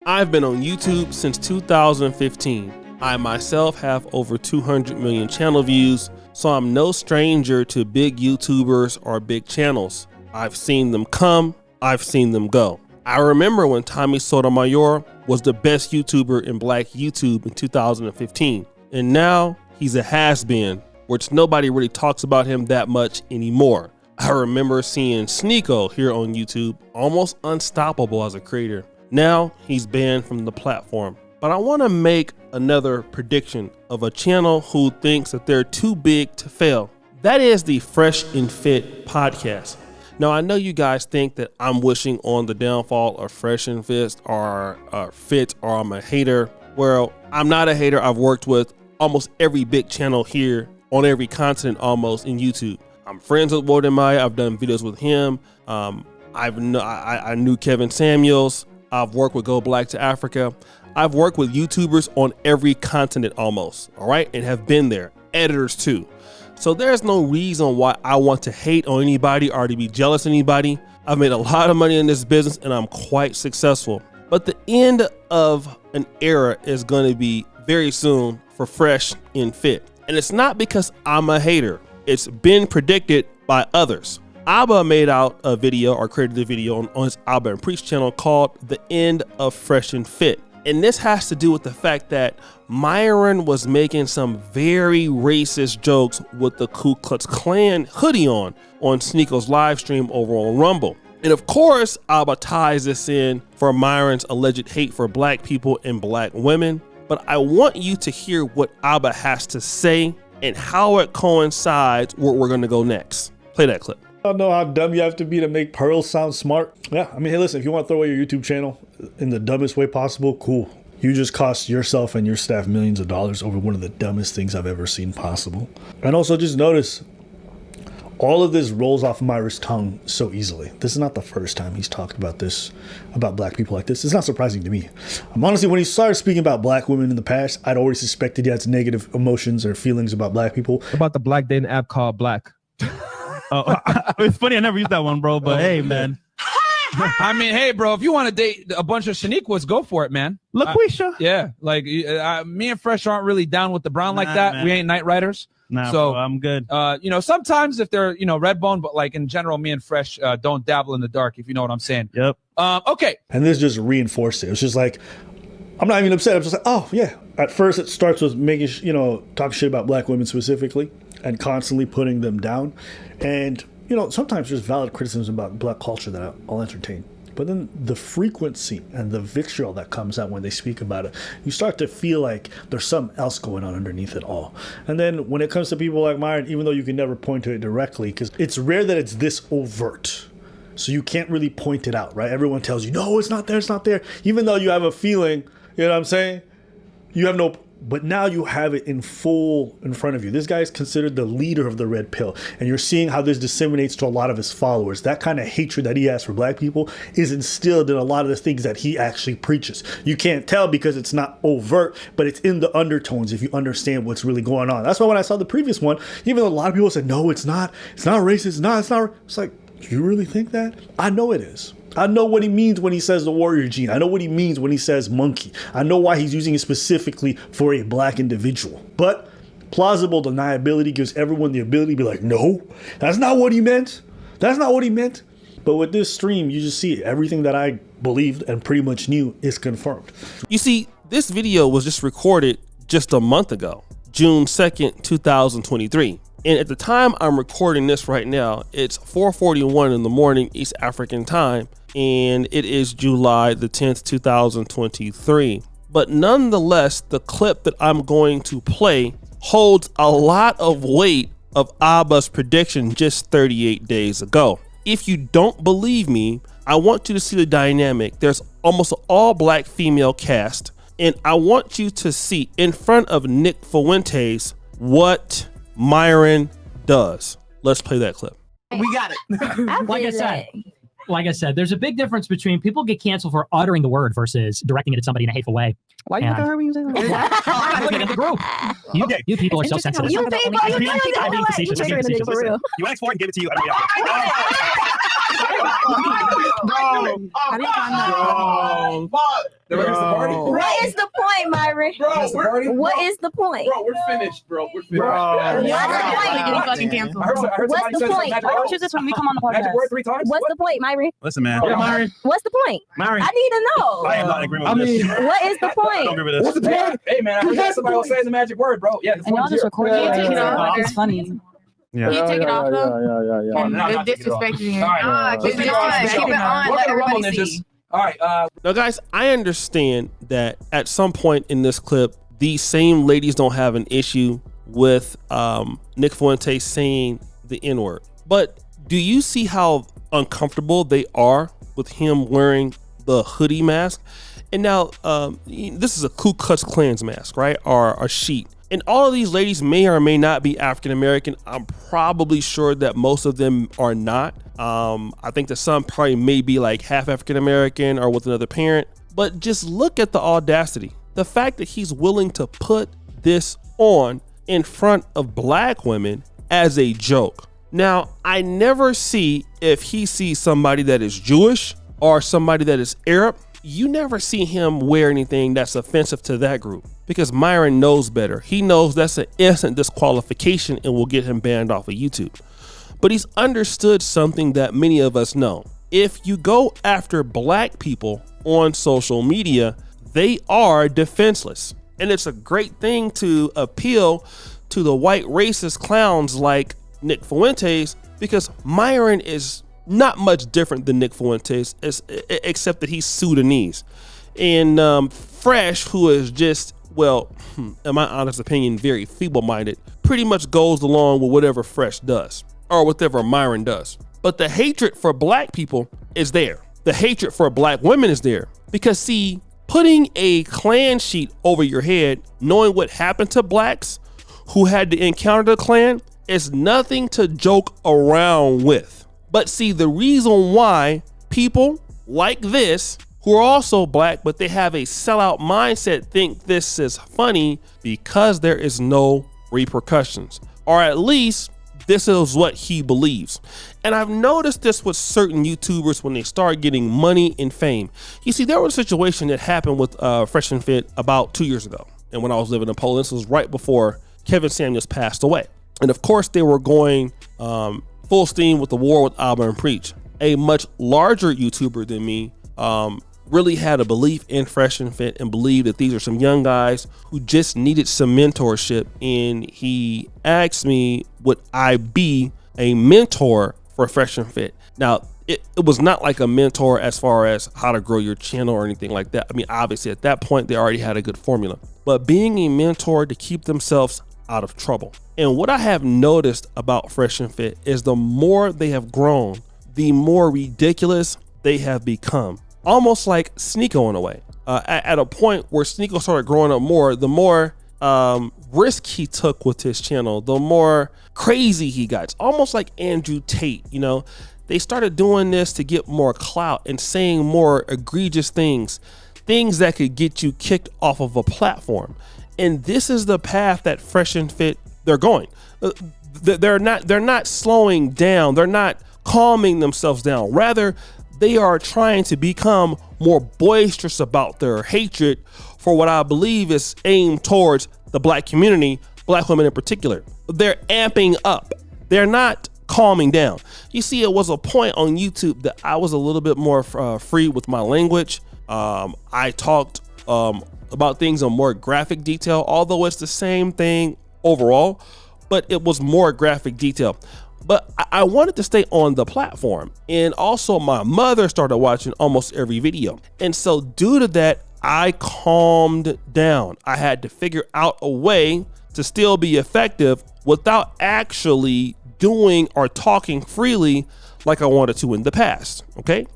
I've been on YouTube since 2015. I myself have over 200 million channel views, so I'm no stranger to big YouTubers or big channels. I've seen them come, I've seen them go. I remember when Tommy Sotomayor was the best YouTuber in Black YouTube in 2015, and now he's a has-been, which nobody really talks about him that much anymore. I remember seeing Sneako here on YouTube, almost unstoppable as a creator. Now he's banned from the platform. But I want to make another prediction of a channel who thinks that they're too big to fail. That is the Fresh and Fit podcast. Now, I know you guys think that I'm wishing on the downfall of Fresh and Fit or I'm a hater. Well, I'm not a hater. I've worked with almost every big channel here on every continent almost in YouTube. I'm friends with Walden Maya. I've done videos with him. I knew Kevin Samuels. I've worked with Go Black to Africa. I've worked with YouTubers on every continent almost, all right, and have been there. Editors too. So there's no reason why I want to hate on anybody or to be jealous of anybody. I've made a lot of money in this business and I'm quite successful. But the end of an era is going to be very soon for Fresh and Fit. And it's not because I'm a hater. It's been predicted by others. Abba made out a video or created a video on his Abba and Preach channel called The End of Fresh and Fit. And this has to do with the fact that Myron was making some very racist jokes with the Ku Klux Klan hoodie on Sneako's live stream over on Rumble. And of course, Abba ties this in for Myron's alleged hate for Black people and Black women. But I want you to hear what Abba has to say and how it coincides where we're going to go next. Play that clip. I don't know how dumb you have to be to make Pearl sound smart. Yeah, I mean, hey, listen, if you want to throw away your YouTube channel in the dumbest way possible, cool. You just cost yourself and your staff millions of dollars over one of the dumbest things I've ever seen possible. And also just notice, all of this rolls off Myra's tongue so easily. This is not the first time he's talked about this, about Black people like this. It's not surprising to me. Honestly, when he started speaking about Black women in the past, I'd already suspected he had negative emotions or feelings about Black people. About the Black dating app called Black. Oh, it's funny. I never used that one, bro. But hey, man. I mean, hey, bro, if you want to date a bunch of Shaniquas, go for it, man. LaQuisha. Yeah. Like, me and Fresh aren't really down with the brown like that. Man. We ain't night riders. Nah, so bro, I'm good. Sometimes if they're, Redbone, but like in general, me and Fresh don't dabble in the dark, if you know what I'm saying. Yep. Okay. And this just reinforced it. It's just like, I'm not even upset. I'm just like, oh, yeah. At first, it starts with making, talk shit about Black women specifically and constantly putting them down. And, sometimes there's valid criticisms about Black culture that I'll entertain. But then the frequency and the vitriol that comes out when they speak about it, you start to feel like there's something else going on underneath it all. And then when it comes to people like Myron, even though you can never point to it directly, because it's rare that it's this overt. So you can't really point it out, right? Everyone tells you, no, it's not there, it's not there. Even though you have a feeling, you know what I'm saying? You have no... But now you have it in full in front of you. This guy is considered the leader of the Red Pill. And you're seeing how this disseminates to a lot of his followers. That kind of hatred that he has for Black people is instilled in a lot of the things that he actually preaches. You can't tell because it's not overt, but it's in the undertones if you understand what's really going on. That's why when I saw the previous one, even though a lot of people said, no, it's not racist, it's not. It's like, you really think that? I know it is. I know what he means when he says the warrior gene. I know what he means when he says monkey. I know why he's using it specifically for a Black individual. But plausible deniability gives everyone the ability to be like, no, that's not what he meant. That's not what he meant. But with this stream, you just see everything that I believed and pretty much knew is confirmed. You see, this video was just recorded just a month ago, June 2nd, 2023. And at the time I'm recording this right now, it's 4:41 in the morning East African time, and it is July the 10th, 2023. But nonetheless, the clip that I'm going to play holds a lot of weight of Abba's prediction just 38 days ago. If you don't believe me, I want you to see the dynamic. There's almost an all Black female cast, and I want you to see in front of Nick Fuentes what Myron does. Let's play that clip. We got it. Like I said, there's a big difference between people get canceled for uttering the word versus directing it at somebody in a hateful way. Why you look at her when you say that? I'm looking at the group. You people are so sensitive. You people, I'm being facetious. You want to export and give it to you. What is the point, Myron? What is the point? Bro, we're finished, bro. We're finished. What's the point? What's the point? Choose this when we come on the podcast. Magic word 3 times? What's the point, Myron? Listen, man. What's the point? Myron. I need to know. I am not in agreement with this. What is the I don't point? agree with this. What's the point? Hey, man, I heard somebody was saying the magic word, bro. Yeah, And y'all just recording it. Take it off. It's funny. Yeah. You take it off though. Oh, no, not take it off. Disrespecting you. All right. Keep it on. Keep it on. Let everybody see. All right. Now, guys, I understand that at some point in this clip, these same ladies don't have an issue with Nick Fuentes saying the N-word. But do you see how uncomfortable they are with him wearing the hoodie mask? And now, this is a Ku Klux Klan's mask, right? Or a sheet. And all of these ladies may or may not be African American. I'm probably sure that most of them are not. I think that some probably may be like half African American or with another parent. But just look at the audacity. The fact that he's willing to put this on in front of black women as a joke. Now, I never see if he sees somebody that is Jewish or somebody that is Arab. You never see him wear anything that's offensive to that group because Myron knows better. He knows that's an instant disqualification and will get him banned off of YouTube. But he's understood something that many of us know. If you go after black people on social media, they are defenseless. And it's a great thing to appeal to the white racist clowns like Nick Fuentes because Myron is not much different than Nick Fuentes, except that he's Sudanese. And Fresh, who is just, well, in my honest opinion, very feeble-minded, pretty much goes along with whatever Fresh does, or whatever Myron does. But the hatred for black people is there. The hatred for black women is there. Because see, putting a Klan sheet over your head, knowing what happened to blacks who had to encounter the Klan, is nothing to joke around with. But see, the reason why people like this, who are also black, but they have a sellout mindset, think this is funny because there is no repercussions. Or at least this is what he believes. And I've noticed this with certain YouTubers when they start getting money and fame. You see, there was a situation that happened with Fresh and Fit about 2 years ago. And when I was living in Poland, this was right before Kevin Samuels passed away. And of course, they were going full steam with the war with Alba and Preach. A much larger YouTuber than me really had a belief in Fresh and Fit and believed that these are some young guys who just needed some mentorship. And he asked me, would I be a mentor for Fresh and Fit? Now, it was not like a mentor as far as how to grow your channel or anything like that. I mean, obviously at that point, they already had a good formula. But being a mentor to keep themselves out of trouble. And what I have noticed about Fresh and Fit is the more they have grown, the more ridiculous they have become. Almost like Sneako in a way. At a point where Sneako started growing up more, the more risk he took with his channel, the more crazy he got. It's almost like Andrew Tate, you know. They started doing this to get more clout and saying more egregious things that could get you kicked off of a platform. And this is the path that Fresh and Fit, they're going. They're not slowing down. They're not calming themselves down. Rather, they are trying to become more boisterous about their hatred for what I believe is aimed towards the black community, black women in particular. They're amping up. They're not calming down. You see, it was a point on YouTube that I was a little bit more free with my language. I talked about things in more graphic detail, although it's the same thing overall, but it was more graphic detail. But I wanted to stay on the platform. And also my mother started watching almost every video. And so due to that, I calmed down. I had to figure out a way to still be effective without actually doing or talking freely like I wanted to in the past, okay?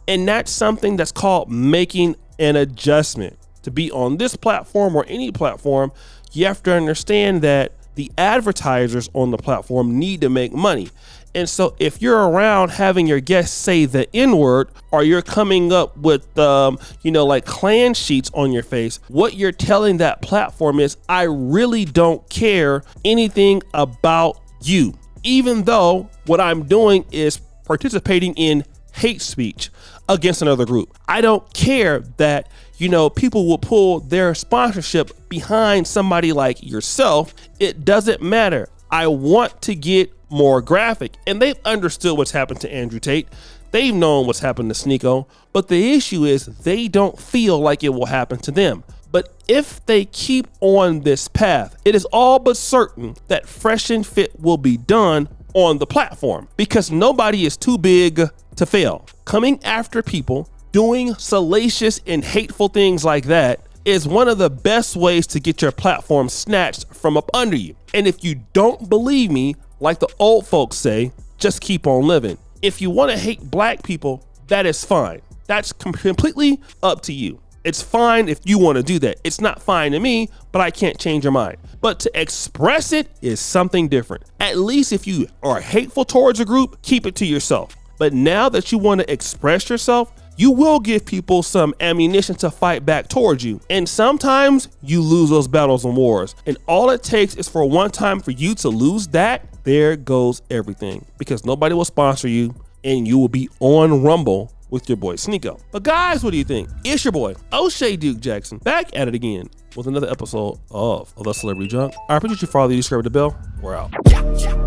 And that's something that's called making an adjustment. To be on this platform or any platform, you have to understand that the advertisers on the platform need to make money. And so if you're around having your guests say the N-word, or you're coming up with, like Klan sheets on your face, what you're telling that platform is, I really don't care anything about you. Even though what I'm doing is participating in hate speech against another group. I don't care that, you know, people will pull their sponsorship behind somebody like yourself. It doesn't matter. I want to get more graphic, and they've understood what's happened to Andrew Tate. They've known what's happened to Sneako, but the issue is they don't feel like it will happen to them. But if they keep on this path, it is all but certain that Fresh and Fit will be done on the platform, because nobody is too big to fail. Coming after people, doing salacious and hateful things like that is one of the best ways to get your platform snatched from up under you. And if you don't believe me, like the old folks say, just keep on living. If you want to hate black people, that is fine. That's completely up to you. It's fine if you want to do that. It's not fine to me, but I can't change your mind. But to express it is something different. At least if you are hateful towards a group, keep it to yourself. But now that you want to express yourself, you will give people some ammunition to fight back towards you. And sometimes you lose those battles and wars. And all it takes is for one time for you to lose that, there goes everything. Because nobody will sponsor you and you will be on Rumble with your boy Sneako. But guys, what do you think? It's your boy, O'Shea Duke Jackson, back at it again with another episode of The Celebrity Junk. I appreciate you, follow, you subscribe to the bell. We're out.